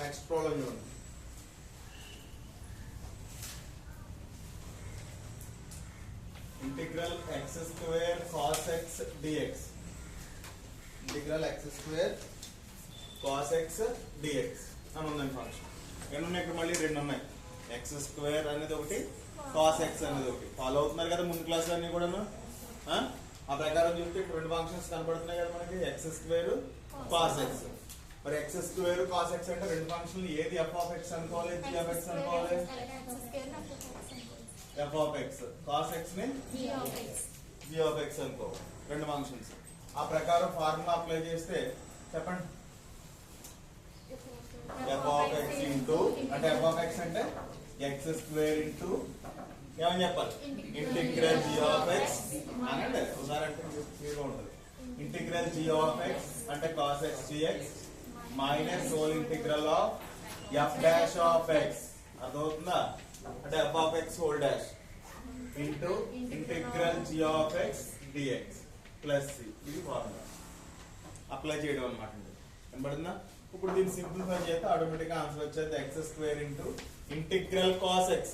Next problem చూడండి. Integral x square cos x dx. Integral x square cos x dx అని ఉందండి function. ఎన్ని ఉన్నాయి ఇక్కడ? మళ్ళీ రెండు ఉన్నాయి. x స్క్వేర్ అనేది ఒకటి, cos x అనేది ఒకటి. ఫాలో అవుతున్నారు కదా ముందు క్లాస్ అన్ని కూడాను. ఆ ప్రకారం చూస్తే ఇప్పుడు రెండు ఫంక్షన్స్ కనపడుతున్నాయి కదా మనకి, x స్క్వేర్ cos x. మరి x స్క్వేర్ cos x అంటే రెండు ఫంక్షన్లు ఏది f of x అనుకోవాలి, g of x అనుకోవాలి? f of x, cos x ని g of x అనుకోవాలి, రెండు ఫంక్షన్స్. ఆ ప్రకారం ఫార్ములా అప్లై చేస్తే చెప్పండి. f of x ఇంటూ అంటే f of x అంటే x స్క్వేర్ ఇంటూ ఏమని చెప్పాలి? ఇంటిగ్రల్ g of x అనండి. ఉదాహరణ క్లియర్గా ఉంటుంది. ఇంటిగ్రల్ g of x అంటే cos x dx minus hole integral of f dash of x అర్థమవుతుందా? అంటే f of x whole dash into integral g of x dx plus c. ఇది formula apply చేయడం అనమాట. కనబడుతుందా? ఇప్పుడు దీన్ని సింప్లిఫై చేస్తే ఆటోమేటిక్ గా ఆన్సర్ వచ్చేది x square into integral cos x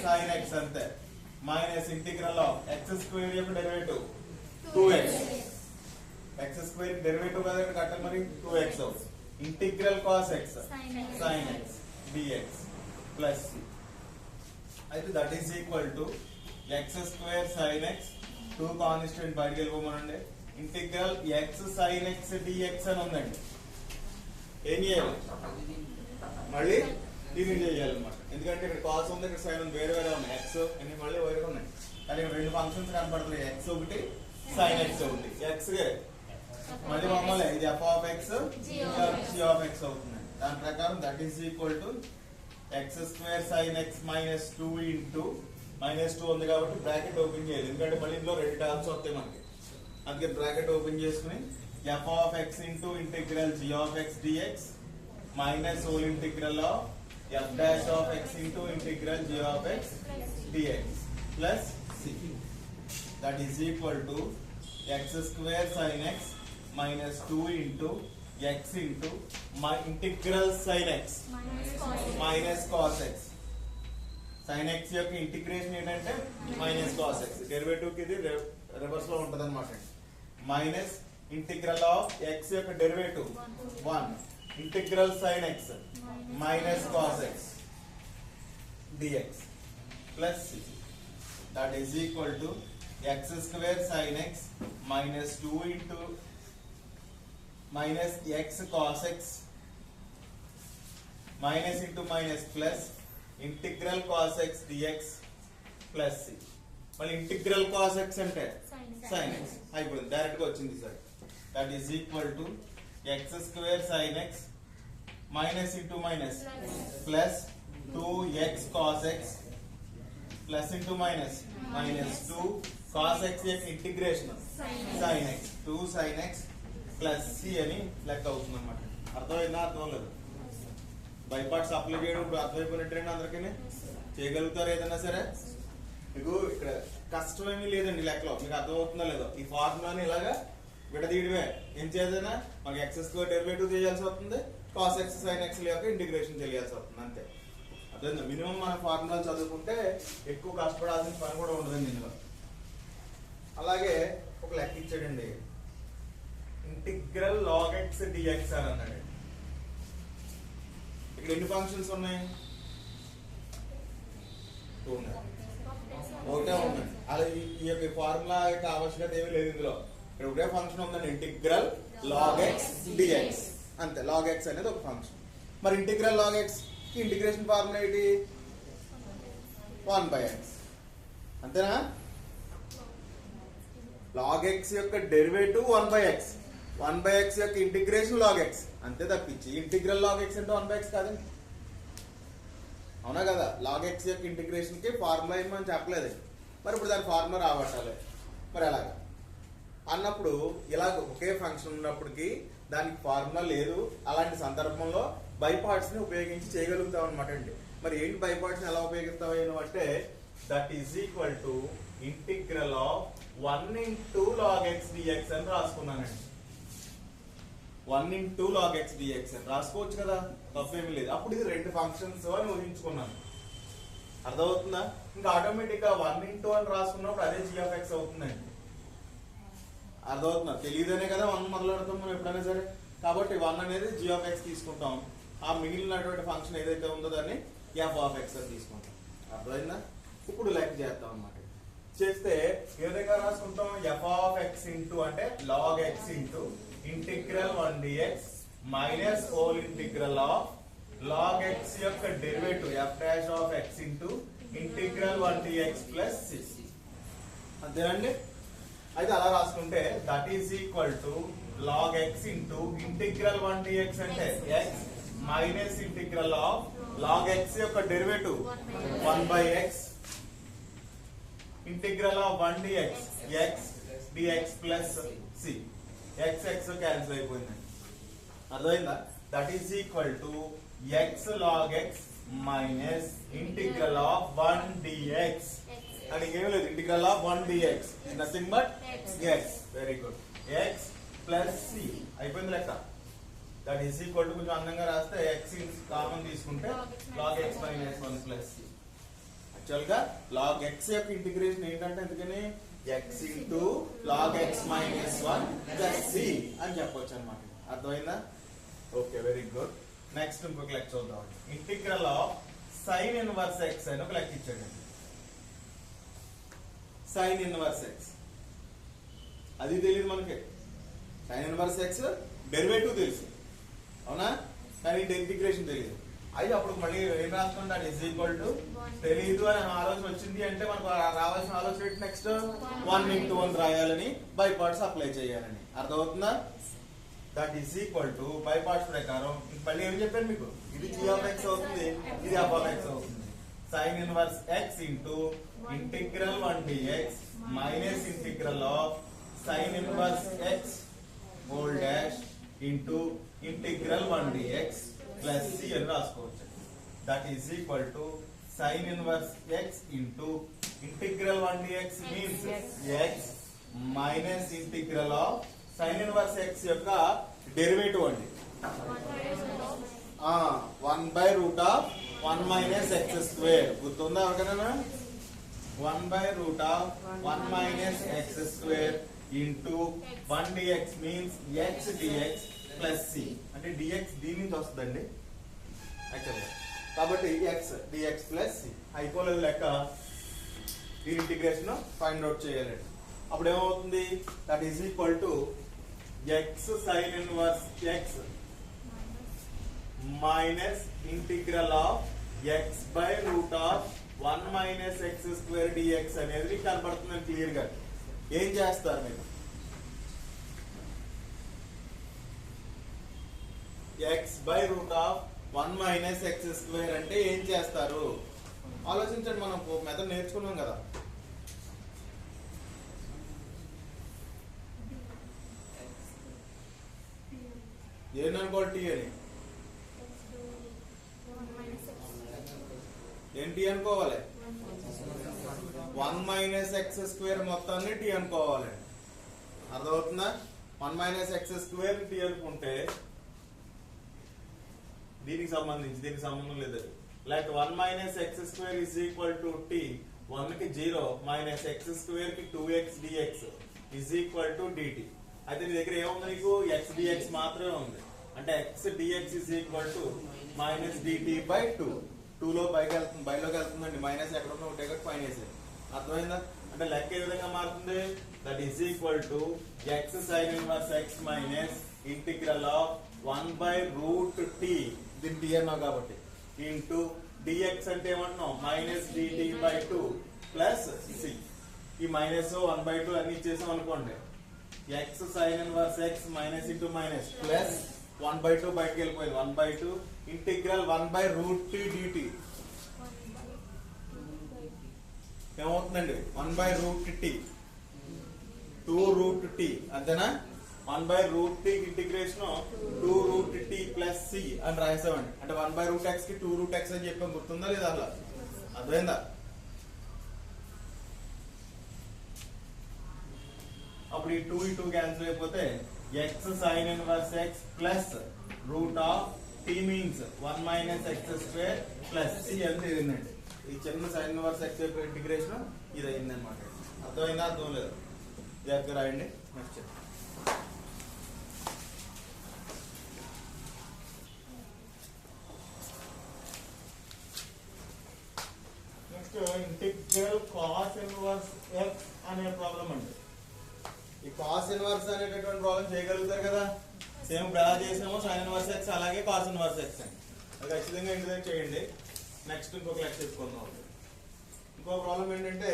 sin x అంతే minus integral of x square యొక్క derivative 2x. x square derivative కదా కట్టాలి మరి, 2x అవుతుంది. ఇంటిగ్రల్ cos x sin x dx plus c. అయితే that is equal to x square sin x 2 constant బయటకు వెళ్ళిపోమనండి. Integral x sin x dx అని ఉందండి. ఏం చేయాలి? మళ్ళీ దీన్ని చేయాలన్నమాట. ఎందుకంటే ఇక్కడ కాస్ ఉంది, ఇక్కడ సైన్ ఉంది, వేరే వేరే ఉన్నాయి. x అన్ని మళ్ళీ వేరే ఉన్నాయి. కానీ ఇక్కడ రెండు ఫంక్షన్స్ కనపడుతున్నాయి, x ఒకటి sin x ఉంది. x మళ్ళీ మమ్మల్ని ఇది f of x g of x అవుతుంది. దాని ప్రకారం that is equal to x square sin x minus 2 into minus 2 ఉంది కాబట్టి బ్రాకెట్ ఓపెన్ చేయాలి. ఎందుకంటే మళ్ళీ ఇందులో రెండు టర్మ్స్ వస్తాయి మనకి. అందుకే బ్రాకెట్ ఓపెన్ చేసుకుని f of x into integral g of x dx minus hole integral of f dash of x into integral g of x dx plus c. That is equal to x square sin x minus 2 into x into integral sin x minus cos x. sin x యొక్క integration ఏంటంటే minus cos x. Derivative కి ఇది reverse లో ఉంటది అనమాట. Minus integral of x యొక్క derivative 1 integral sin x minus cos x dx plus c. That is equal to x square sin x minus 2 into minus x cos x minus into minus plus integral cos x dx plus c. మళ్ళీ integral cos x అంటే sin x అయిపోయింది, direct గా వచ్చింది sir. That is equal to x square sin x minus into minus plus 2x cos x plus into minus minus 2 cos x యొక్క integration sin x 2 sin x plus c అని లెక్క అవుతుంది అనమాట. అర్థమైందా? అర్థం లేదు. బైపార్ట్స్ అప్లై చేయడం ఇప్పుడు అర్థమైపోయినట్టేనా? అందరికీ చేయగలుగుతారు ఏదైనా సరే. మీకు ఇక్కడ కష్టమేమీ లేదండి లెక్కలో. మీకు అర్థమవుతుందా లేదో? ఈ ఫార్ములాని ఇలాగా విడదీయడమే. ఏం చేయాలన్నా మాకు x స్క్వేర్ డెరివేటివ్ చేయాల్సి వస్తుంది, cos x sin x యొక్క ఇంటిగ్రేషన్ తెలియాల్సి వస్తుంది అంతే. అర్థమైందా? మినిమం మన ఫార్ములాలు చదువుకుంటే ఎక్కువ కష్టపడాల్సిన పని కూడా ఉండదండి ఇందులో. అలాగే ఒక లెక్క ఇచ్చాడండి, ఇంటిగ్రల్ log x dx అని అన్నాడు. ఇక్కడ ఎన్ని ఫంక్షన్స్ ఉన్నాయి? 2 ఉన్నాయి. ఒకటే ఉన్నాయి. అలా ఈ యొక్క ఫార్ములా యొక్క ఆవశ్యకత ఏమీ లేదు ఇందులో. ఇక్కడ ఒకటే ఫంక్షన్ ఉందండి, ఇంటిగ్రల్ log x dx అంతే. log x అనేది ఒక ఫంక్షన్. మరి ఇంటిగ్రల్ log x కి ఇంటిగ్రేషన్ ఫార్ములా ఏంటి? 1/x అంతేనా? log x యొక్క డెరివేటివ్ 1/x, 1/x యొక్క ఇంటిగ్రేషన్ log x అంతే తప్పించి ఇంటిగ్రల్ log x అంటే 1/x కాదండి. అవునా కదా? log x యొక్క ఇంటిగ్రేషన్ కి ఫార్ములా ఏమని చెప్పలేదు. మరి ఇప్పుడు దాని ఫార్ములా రాబట్టాలి. మరి ఎలాగా అన్నప్పుడు ఇలాగ ఒకే ఫంక్షన్ ఉన్నప్పటికీ దానికి ఫార్ములా లేదు. అలాంటి సందర్భంలో బైపార్ట్స్ ని ఉపయోగించి చేయగలుగుతాం అనమాట అండి. మరి ఏంటి బైపార్ట్స్ ని ఎలా ఉపయోగిస్తాం అంటే that is equal to integral of 1 into log x dx అని రాసుకున్నానండి. 1 into log x dx అని రాసుకోవచ్చు కదా, తప్పేమీ లేదు. అప్పుడు ఇది రెండు ఫంక్షన్స్ అని ఊహించుకున్నాను. అర్థమవుతుందా? ఇంకా ఆటోమేటిక్ గా 1 into అని రాసుకున్నప్పుడు అదే g of x అవుతుందండి. అర్థమవుతుందా? తెలియదనే కదా 1 మొదలెడతాం మనం ఎప్పుడైనా సరే. కాబట్టి 1 అనేది g of x తీసుకుంటాం. ఆ మిగిలినటువంటి ఫంక్షన్ ఏదైతే ఉందో దాన్ని f of x అని తీసుకుంటాం. అర్థమైందా? ఇప్పుడు లెక్క చేద్దాం అన్నమాట. చేస్తే ఏ విధంగా రాసుకుంటాం? f of x ఇంటూ అంటే log x into integral 1 dx minus hole integral of log x యొక్క derivative f dash of x into integral 1 dx plus 6. అంతేనండి? అయితే అలా రాసుకుంటే that is equal to log x into integral 1 dx అంటే x minus integral of log x యొక్క derivative 1 by x integral of 1 dx x dx plus c. x x cancel అయిపోయింది. అర్థమైందా? That is equal to x log x minus integral of 1 dx అని ఏం లేదు, integral of 1 dx nothing but x. Very good. x plus c అయిపోయింది లెక్క. That is equal to కొంచెం అందంగా రాస్తే x కామన్ తీసుకుంటే log x minus 1 plus c. Actual గా log x యొక్క ఇంటిగ్రేషన్ ఏంటంటే ఎందుకని x into log x minus 1 plus c అని చెప్పొచ్చు అనమాట. అర్థమైందా? Okay, very good. నెక్స్ట్ ఇంకొక లెక్క చూద్దాం. Integral of sine inverse x అని ఒక లెక్క ఇచ్చాడు. సైన్ ఇన్వర్స్ x అది తెలియదు మనకి. సైన్ ఇన్వర్స్ x డెరివేటివ్ తెలుసు, అవునా? కానీ ఇంటిగ్రేషన్ తెలియదు. అయితే అప్పుడు మళ్ళీ ఏం రాసుకుంటే అది ఇస్ ఈక్వల్ టు తెలియదు అని ఆలోచన వచ్చింది అంటే మనకు రావాల్సిన ఆలోచన నెక్స్ట్ 1 into 1 రాయాలని బై పార్ట్స్ అప్లై చేయాలని. అర్థమవుతుందా? That is equal to buy parts ప్రకారం మళ్ళీ ఏం చెప్పాను మీకు, ఇది g of x అవుతుంది, ఇది f of x అవుతుంది. Sine inverse x into integral 1 dx minus integral of sine inverse x whole dash into integral 1 dx plus c అని రాసుకోవచ్చు. That is equal to sine inverse x into integral 1 dx means x minus integral of sine inverse x యొక్క derivative అండి. 1 by root of 1 minus x square. గుర్తుందా ఎవరికైనా? 1 by root of 1 minus x square into 1 dx means x dx plus c. అంటే dx దీని నుంచి వస్తుందండి యాక్చువల్గా. కాబట్టి x dx plus c అయిపోలేదు లెక్క. దీని ఇంటిగ్రేషన్ ఫైండ్ అవుట్ చేయాలి. అప్పుడు ఏమవుతుంది? That is equal to x sin inverse x minus integral of x by root of 1 minus x square dx అనేది మీకు కనబడుతుంది క్లియర్ గా. ఏం చేస్తారు మీరు? x by root of 1 minus x square అంటే ఏం చేస్తారు ఆలోచించండి. మనం మెథడ్ నేర్చుకున్నాం కదా. ఏంటనుకోవాలి టీ అని? ఏంటి అనుకోవాలి? 1 మైనస్ ఎక్స్ స్క్వేర్ మొత్తాన్ని టీ అనుకోవాలి. అర్థమవుతుందా? 1 మైనస్ ఎక్స్ స్క్వేర్ టీ అనుకుంటే దీనికి సంబంధించి దీనికి సంబంధం లేదు. Like 1 minus x square is equal to t. 1 కి 0 మైనస్ ఎక్స్ స్క్వేర్ కి 2x dx is equal to dt. అయితే నీ దగ్గర ఏముంది? నీకు x dx మాత్రమే ఉంది. అంటే x dx is equal to minus dt by 2. 2 లో పైకి వెళ్తుంది, బయలోకి వెళ్తుందండి. మైనస్ ఎక్కడ ఉన్నా ఒకటే పైన వేసేది. అర్థమైందా? అంటే లెక్క ఏ విధంగా మారుతుంది? That is equal to x sin inverse x minus integral of 1 by root T. దీని టీ అన్నావు కాబట్టి ఇంటూ dx అంటే ఏమంటున్నాం? Minus dt by 2 plus c. ఈ మైనస్ 1 బై 2 అన్ని ఇచ్చేసాం అనుకోండి. x sin inverse x minus into minus plus 1 by 2 బయటకు వెళ్ళిపోయింది. 1 by 2 integral 1 by root T dt ఏమవుతుందండి? 1 by root T 2 root tea అంతేనా? 1 by root t integration 2 root t plus c అని రాసామండి. అంటే 1 బై రూట్ ఎక్స్ కి 2 root x అని చెప్పాం. గుర్తుందా లేదా? అలా అర్థమైందా? అప్పుడు ఈ 2 క్యాన్సిల్ అయిపోతే x sin inverse x plus root of t means 1 minus x square plus c అంటే ఏంటంటే ఈ చిన్న sin inverse x యొక్క ఇంటిగ్రేషన్ ఇది అయిందన్నమాట. అర్థమైందా? అర్థం లేదు జాగ్రత్తగా రాయండి. Next integral cos inverse x అనే ప్రాబ్లం అండి. ఈ కాస్ ఇన్వర్స్ అనేటటువంటి ప్రాబ్లం చేయగలుగుతారు కదా. సేమ్ ఇప్పుడు ఎలా చేసామో sin ఇన్వర్స్ x అలాగే కాస్ ఇన్వర్స్ x అండి. అది ఖచ్చితంగా ఇంటిగ్రేట్ చేయండి. నెక్స్ట్ ఇంకొక లెక్క చెప్పుకుందాం. ఇంకో ప్రాబ్లం ఏంటంటే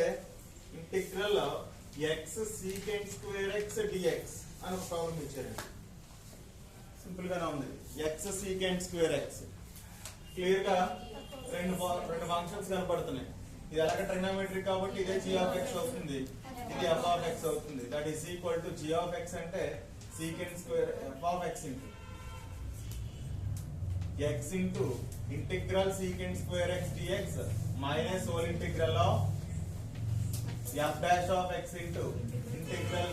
integral x secant square x dx అని ఒక ప్రాబ్లం ఇచ్చారండి. సింపుల్ గానే ఉంది. x secant square x clear గా రెండు ఫంక్షన్స్ కనపడుతున్నాయి. ఇది అలాగే ట్రిగ్నోమెట్రిక్ కాబట్టి ఇదే g of x అవుతుంది, ఇది f of x అవుతుంది. That is equal to g of x అంటే secant square f of x into integral secant square x dx minus whole integral of f dash of x into integral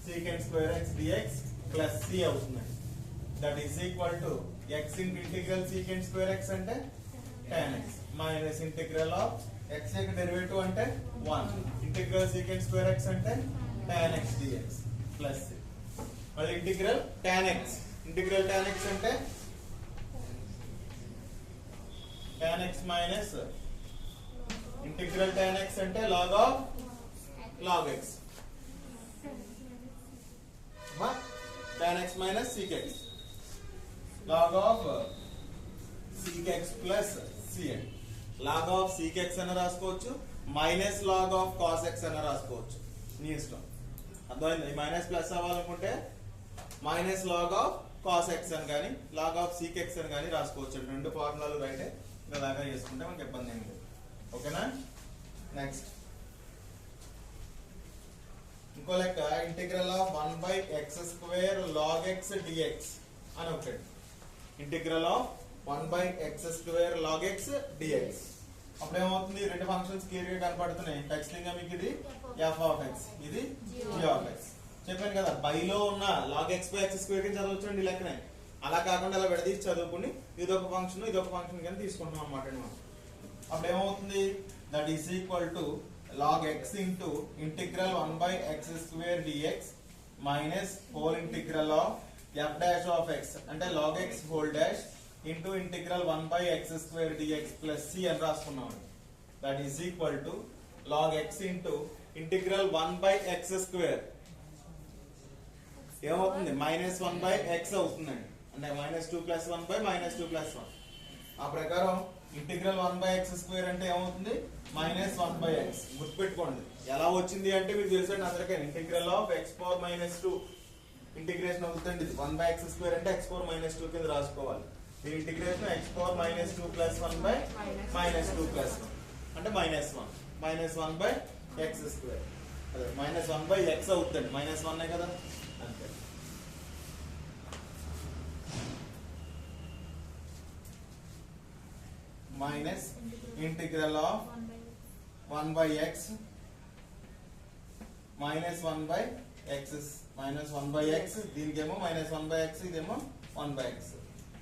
secant square x dx plus c అవుతుంది. That is equal to x into integral secant square x అంటే tan x minus integral of x యొక్క derivative అంటే 1 integral secant square x అంటే tan x dx plus c. మళ్ళీ integral tan x అంటే tan x minus integral tan x అంటే log x tan x minus sec x log of sec x plus cn. log of sec x అని రాసుకోవచ్చు, minus log of cos x అని రాసుకోవచ్చు, నీ ఇష్టం. అర్థమైంది? ఈ మైనస్ ప్లస్ అవ్వాలనుకుంటే minus log of cos x అని కానీ log of sec x అని కానీ రాసుకోవచ్చు. రెండు ఫార్ములాలు రైటే ఇలాగా చేసుకుంటే మనకి ఇబ్బంది ఏమి లేదు. ఓకేనా? నెక్స్ట్ ఇంకో లెక్క integral of 1/x² log x dx అని ఒకటి. Integral of 1/x² log x dx అప్పుడు ఏమవుతుంది? రెండు ఫంక్షన్స్ క్లియర్ గా కనపడుతున్నాయి. ఖచ్చితంగా మీకు ఇది f of x, ఇది g of x. చెప్పాను కదా, బైలో ఉన్న log x/x² కింద చదవచ్చండి లెక్కనే. అలా కాకుండా అలా విడదీసి చదువుకుని ఇదొక ఫంక్షన్ ఇదొక ఫంక్షన్ కింద తీసుకుంటాం అన్నమాట. అప్పుడు ఏమవుతుంది? That is equal to log x into integral 1/x² dx minus whole integral of f dash of x అంటే log x whole dash into integral 1/x² dx plus c అని రాసుకున్నాం. That is equal to log x into integral 1/x² ఏమవుతుంది? -1/x అవుతుందండి. అంటే -2 + 1/-2 + 1. ఆ ప్రకారం integral 1/x² అంటే ఏమవుతుంది? -1/x. గుర్తుపెట్టుకోండి. ఎలా వచ్చింది అంటే మీకు తెలుసండి అందరికీ. ఇంటిగ్రల్ ఆఫ్ x⁻−2 ఇంటిగ్రేషన్ అవుతుంది. 1/x² అంటే x⁻−2 కింద రాసుకోవాలి. ఈ ఇంటిగ్రేషన్ x⁻−2 + 1/-2 + 1 అంటే -1 -1/x². అదే -1/x అవుతుంది. -1 కదా, అంతే. Minus integral of 1/x -1/x దీనికేమో -1/x ఇదేమో 1/x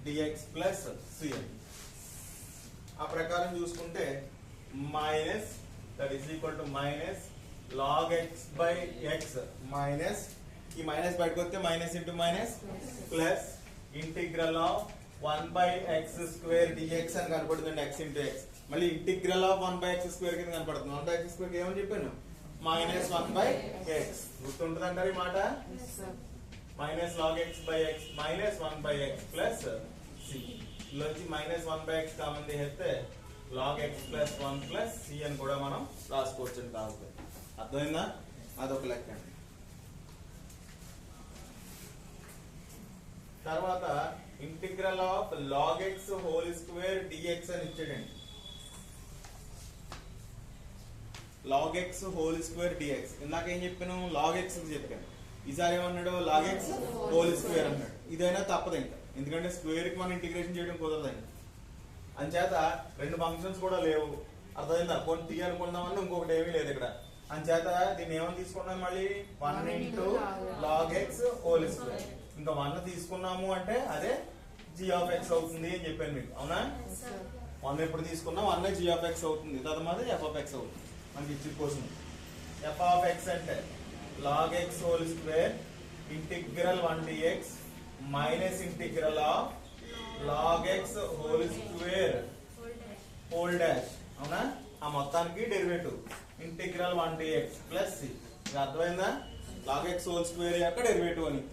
dx ప్లస్ cn. ఆ ప్రకారం చూసుకుంటే minus that is equal to minus log x/x minus ఈ మైనస్ బయటకు వస్తే minus into minus plus integral of 1/x² dx అని కనపడుతుంది. x ఇంటూ x మళ్ళీ ఇంటిగ్రల్ ఆఫ్ 1/x² కింద కనపడుతుంది. 1/x² ఏమని చెప్పాను? -1/x. గుర్తుంటుంది అంటారు ఈ మాట. Minus log x/x -1/x plus c. ఇలాంటి -1/x కామన్ తీసేస్తే log x plus 1 plus c అని కూడా మనం రాసుకోవచ్చు కాబట్టి. అర్థమైందా? అదొక లెక్క. తర్వాత integral of log x హోల్² dx అని ఇచ్చాడండి. log x హోల్² dx ఇందాక ఏం చెప్పాను? log x చెప్పాను. ఈసారి ఏమన్నాడు? log x హోల్² అన్నాడు. ఇదైనా తప్పదు ఇంకా, ఎందుకంటే స్క్వేర్ కి మనం ఇంటిగ్రేషన్ చేయడం కుదరదండి. అంచేత రెండు ఫంక్షన్స్ కూడా లేవు. అర్థమైందా? కొన్ని తీయాలనుకున్నామని ఇంకొకటి ఏమీ లేదు ఇక్కడ. అంచేత దీన్ని ఏమని తీసుకున్నాను మళ్ళీ 1 into log x whole square. ఇంకా 1 తీసుకున్నాము అంటే అదే g ఆఫ్ ఎక్స్ అవుతుంది అని చెప్పాను మీకు, అవునా? 1 ఎప్పుడు తీసుకున్నా 1 g ఆఫ్ ఎక్స్ అవుతుంది, తర్వాత f ఆఫ్ ఎక్స్ అవుతుంది. మనకి ఇచ్చి క్వశ్చన్ f ఆఫ్ ఎక్స్ అంటే log x whole square integral 1 dx minus integral of log x whole square whole dash, అవునా? ఆ మొత్తానికి derivative integral 1 dx plus c. ఇది అర్థమైందా? లాగ్ ఎక్స్ హోల్ స్క్వేర్ యొక్క డెరివేటివ్ అని.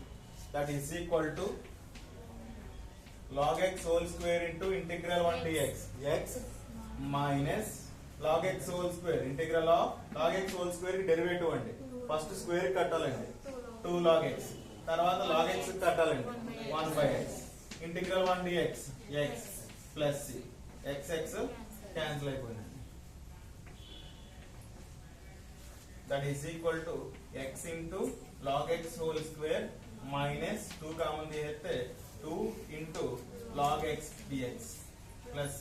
That is equal to log x whole square into integral 1 dx x minus log x whole square integral of log x whole square కి derivative అండి. First square కట్టాలండి 2 log x, తర్వాత log x కట్టాలండి 1 by x ఇంటిగ్రల్ 1 dx x plus c. x x cancel అయిపోయింది. That is equal to x into log x whole square minus 2 common తీస్తే 2 into log x dx plus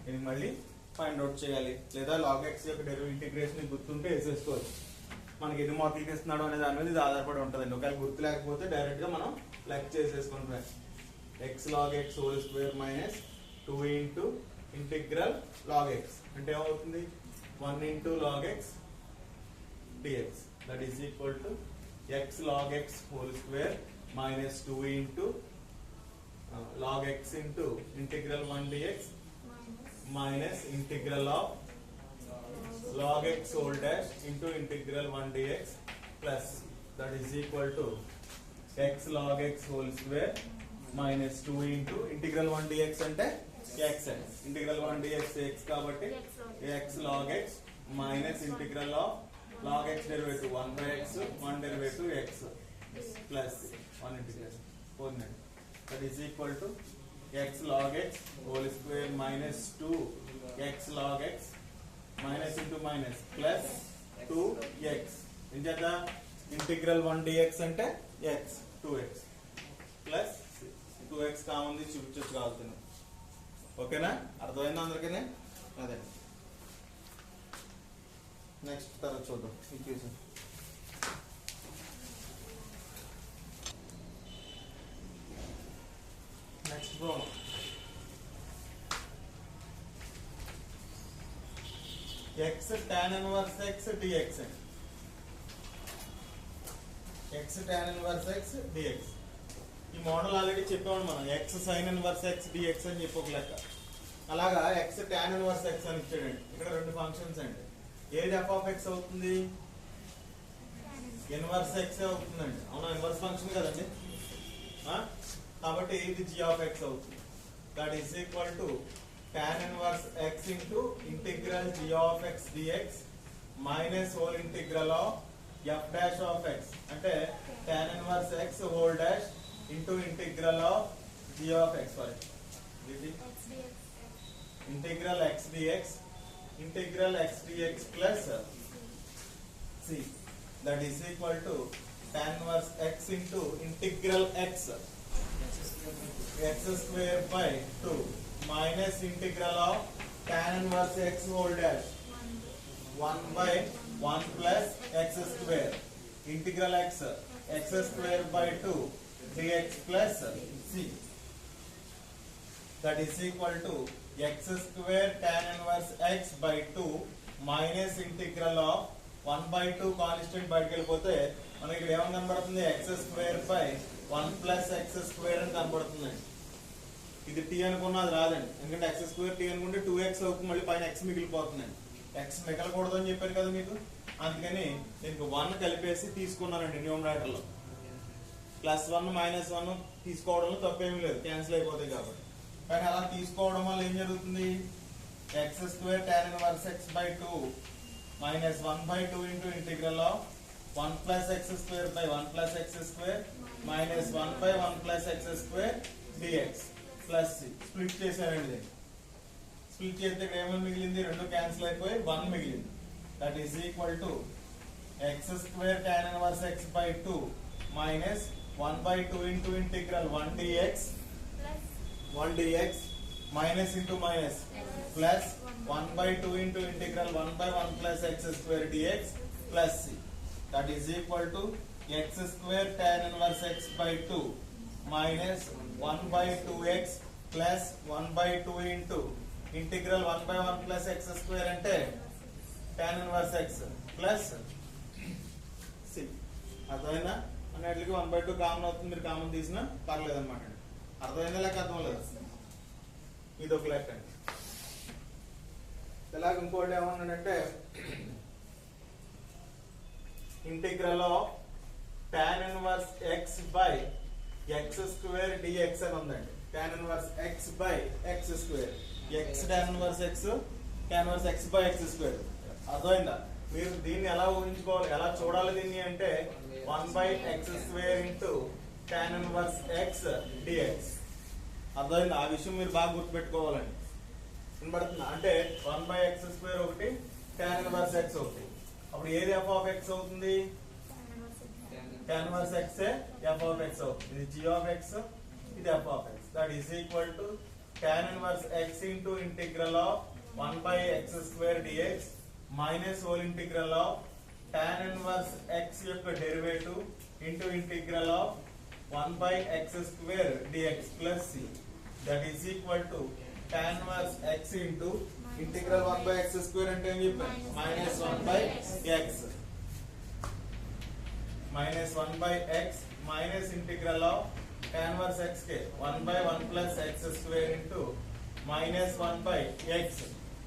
ఇది మళ్ళీ find out చేయాలి, లేదా log x యొక్క derivative integration గుర్తుంటే వేసేసుకోవచ్చు. మనకి ఎన్ని మార్కులకి ఇస్తున్నాడు అనే దాని మీద ఇది ఆధారపడి ఉంటుందండి. ఒకవేళ గుర్తు లేకపోతే డైరెక్ట్ గా మనం లెక్క చేసేసుకుంటాం. x log x whole square minus 2 into integral log x అంటే ఏమవుతుంది 1 into log x dx. That is equal to x log x whole square minus 2 into log x into integral 1 dx minus integral of log x whole dash into integral 1 dx plus that is equal to x log x whole square minus 2 into integral 1 dx అంటే x integral 1 dx x కాబట్టి x log x minus integral of log x derivative 1 by x 1 derivative x plus 1 integration 4 that is equal to x log x whole square minus 2 x log x minus into minus plus 2x ఇంచేత integral 1 dx అంటే x 2x plus 2x common చూపించచ్చు కావాల్సింది. ఓకేనా? అర్థమైందా అందరికీ? అదే next తర్వాత చూద్దాం equation. Next problem x tan inverse x dx x tan inverse x dx. ఈ మోడల్ ఆల్రెడీ చెప్పాము మనం, x sin inverse x dx అని చెప్పి ఒక లెక్క. అలాగా x tan inverse x అని ఇచ్చాడండి. ఇక్కడ రెండు ఫంక్షన్స్ అండి. ఏది f ఆఫ్ x అవుతుంది? ఇన్వర్స్ x అవుతుందండి, అవునా? ఇన్వర్స్ ఫంక్షన్ కదండి, కాబట్టి ఇది g ఆఫ్ x అవుతుంది. That is equal to tan inverse x into integral g of x dx minus hole integral of f dash of x అంటే tan inverse x whole dash into integral of g of x. Sorry, integral x dx integral x dx plus c. That is equal to tan inverse x into integral x square by 2 minus integral of tan inverse x whole dash 1 by 1 plus x square integral x square by 2 dx plus c. That is equal to x square tan inverse x by 2 minus integral of 1 by 2 constant బయటకు వెళ్ళిపోతే మనకి ఇక్కడ ఏమని కనబడుతుంది? x square by 1 plus x square అని కనబడుతుందండి. ఇది t అనుకున్నా అది రాదండి, ఎందుకంటే x square t అనుకుంటే 2x అవుతుంది, మళ్ళీ పైన x మిగిలిపోతుందండి. x మిగలకూడదు అని చెప్పారు కదా మీకు, అందుకని దీనికి 1 కలిపేసి తీసుకున్నానండి న్యూమరేటర్లో. +1 -1 తీసుకోవడంలో తప్పేమీ లేదు, క్యాన్సిల్ అయిపోతాయి కాబట్టి. కానీ అలా తీసుకోవడం వల్ల ఏం జరుగుతుంది? x square tan inverse x by 2 minus 1 by 2 into integral of 1 plus x square by 1 plus x square minus 1 by 1 plus x square dx plus c. Split చేశానండి. స్ప్లిట్ చేస్తే ఇక్కడ ఏమని మిగిలింది? 2 క్యాన్సిల్ అయిపోయి 1 మిగిలింది. That is equal to x square tan inverse x by 2 minus 1 by 2 into integral 1 dx minus into minus plus 1 by 2 into integral 1 by 1 plus x square dx plus c. That is equal to x square tan inverse x by 2 minus 1 by 2x plus 1 by 2 into integral 1 by 1 plus x square ante tan inverse x plus c. అర్థమైందా? అన్నిటికి 1 by 2 common అవుతుంది, మీరు common తీసినా పర్లేదు అనమాట. అర్థమైందా లేక అర్థం లేదు? ఇది ఒక లెక్క అండి. ఇలాగ ఇంకోటి ఏమన్నాడంటే integral of tan inverse x by x square dx అని ఉందండి. tan inverse x by x square, x tan inverse x, tan inverse x by x square. అర్థమైందా? మీరు దీన్ని ఎలా ఊహించుకోవాలి, ఎలా చూడాలి దీన్ని అంటే 1 by x square into tan inverse x dx. అర్థమైందా? ఆ విషయం మీరు బాగా గుర్తుపెట్టుకోవాలండి. వినబడుతుందా? అంటే 1 బై x స్క్వేర్ ఒకటి, tan ఇన్వర్స్ x ఒకటి. అప్పుడు ఏది f ఆఫ్ x అవుతుంది? tan inverse x f of x అవుతుంది. ఇది g ఆఫ్ x, ఇది f of x. That is equal to tan inverse x into integral of 1 by x square dx minus hole integral of tan inverse x యొక్క derivative into integral of 1 by x square dx plus c. That is equal to tan inverse x into integral 1 by x square అంటే ఏం చెప్పాను? minus 1 by x minus 1 by x minus integral of tan inverse x K 1 by 1 plus x square into minus 1 by x.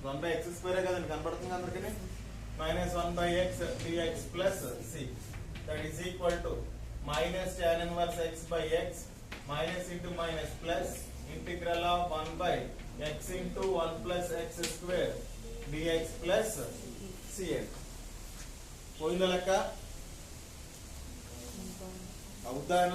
1 by x square కదండి, కనపడుతుంది అందరికీ. minus 1 by x dx plus c. That is equal to minus tan inverse x by x minus into minus plus integral of 1 by x into 1 plus x square dx plus cn. పోయిందా లెక్క? అవుతాయన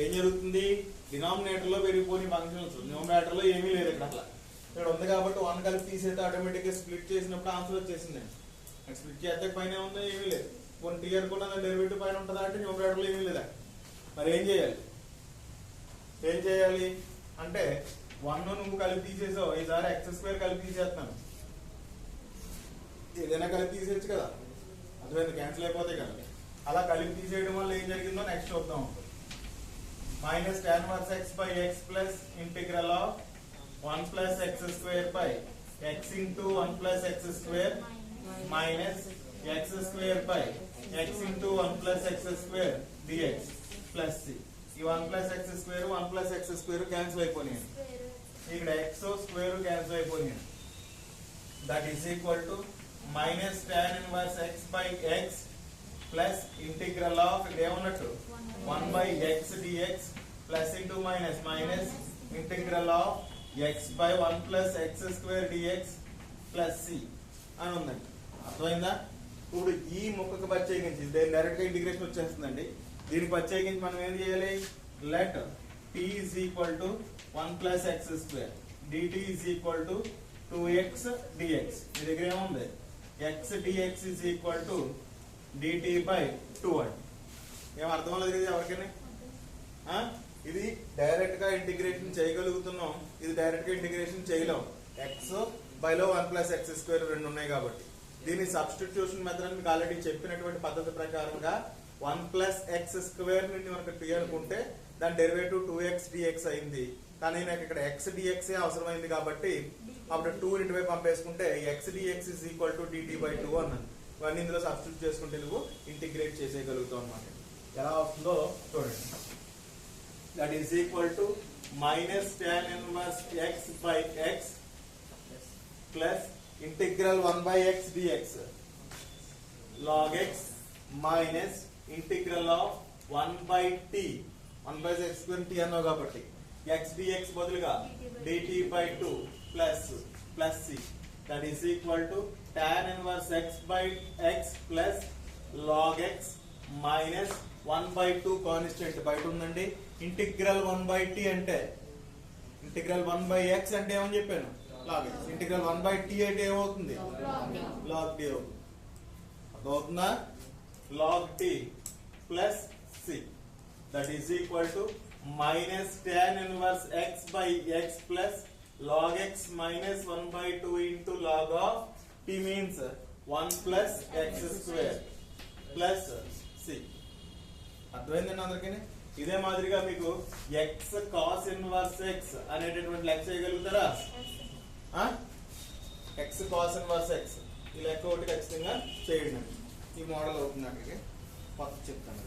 ఏం జరుగుతుంది? Denominator లో పెరిగిపోయి functions, numerator లో ఏమీ లేదు ఇక్కడ. అట్లా ఇక్కడ ఉంది కాబట్టి 1 కలిపి తీసేస్తే ఆటోమేటిక్ గా స్ప్లిట్ చేసినప్పుడు ఆన్సర్ వచ్చేసింది. స్ప్లిట్ చేస్తే పైన ఉందో ఏమీ లేదు. కొన్ని టీ అనుకున్నా డెరివేటివ్ పైన ఉంటుందా అంటే న్యూమరేటర్ లో ఏమీ లేదా. మరి ఏం చేయాలి? ఏం చేయాలి అంటే 1 నువ్వు కలిపి తీసేసావు, ఈసారి x స్క్వేర్ కలిపి తీసేస్తున్నాను. ఏదైనా కలిపి తీసేయచ్చు కదా, అర్థమైంది? క్యాన్సిల్ అయిపోతాయి కదా. అలా కలిపి తీసేయడం వల్ల ఏం జరిగిందో నెక్స్ట్ చూద్దాం. Minus tan inverse x by x plus integral of 1 plus x square by x into 1 plus x square minus x square by x into 1 plus x square dx plus c. ఈ 1 plus x square 1 plus x square cancel అయిపోయినాయి. ఇక్కడ x square cancel అయిపోయినాయి. That is equal to minus tan inverse x by x plus integral of ఏమన్నట్టు 1 by x dx plus into minus minus integral of x by 1 plus x square dx plus c అని ఉందండి. అర్థమైందా? ఇప్పుడు ఈ ముక్కకు ప్రత్యేకించి direct గా integration వచ్చేస్తుందండి. దీనికి ప్రత్యేకించి మనం ఏం చేయాలి? Let t is equal to 1 plus x square dt is equal to 2x dx. మీ దగ్గర ఏముంది? x dx is equal to dt by 2 అండి. ఏం అర్థం లేదు కదా ఎవరికైనా? ఇది డైరెక్ట్ గా ఇంటిగ్రేషన్ చేయగలుగుతున్నాం, ఇది డైరెక్ట్ గా ఇంటిగ్రేషన్ చేయలేం. x బైలో 1 ప్లస్ x స్క్వేర్ రెండు ఉన్నాయి కాబట్టి దీని సబ్స్టిట్యూషన్ మెథడ్ మీకు ఆల్రెడీ చెప్పినటువంటి పద్ధతి ప్రకారంగా 1 ప్లస్ x స్క్వేర్ నుండి మనకు t అనుకుంటే దాని డెరివేటివ్ 2x dx అయింది. కానీ నాకు ఇక్కడ x dx అవసరమైంది కాబట్టి అప్పుడు 2 ఇటువైపు పంపేసుకుంటే x dx is equal to dt by 2 అన్నాను. ఇవన్నీ ఇందులో సబ్స్టిట్యూట్ చేసుకుంటే నువ్వు ఇంటిగ్రేట్ చేసేయగలుగుతావు అన్నమాట. ఎలా వస్తుందో చూడండి. That is equal to minus tan inverse x by x plus integral 1 by x dx log x minus integral of 1 by t 1 by x square t అన్నావు కాబట్టి x dx బదులుగా dt by 2 plus plus c. That is equal to tan inverse x by x plus log x minus 1 by 2 constant బయట ఉందండి. Integral 1 by t అంటే integral 1 by x అంటే ఏమని చెప్పాను? log x. ఇంటిగ్రల్ 1 by t అంటే ఏమవుతుంది? log t అవుతుంది. అర్థమవుతుందా? log t plus c. That is equal to minus tan inverse x by x plus log x minus 1 by 2 into log of p means 1 plus x square plus c. అర్థమైందండి అందరికీ? ఇదే మాదిరిగా మీకు x cos inverse x అనేటటువంటి లెక్క చేయగలుగుతారా? x cos inverse x ఈ లెక్క ఒకటి ఖచ్చితంగా చేయండి. ఈ మోడల్ అవుతుంది. కొత్త చెప్తాను.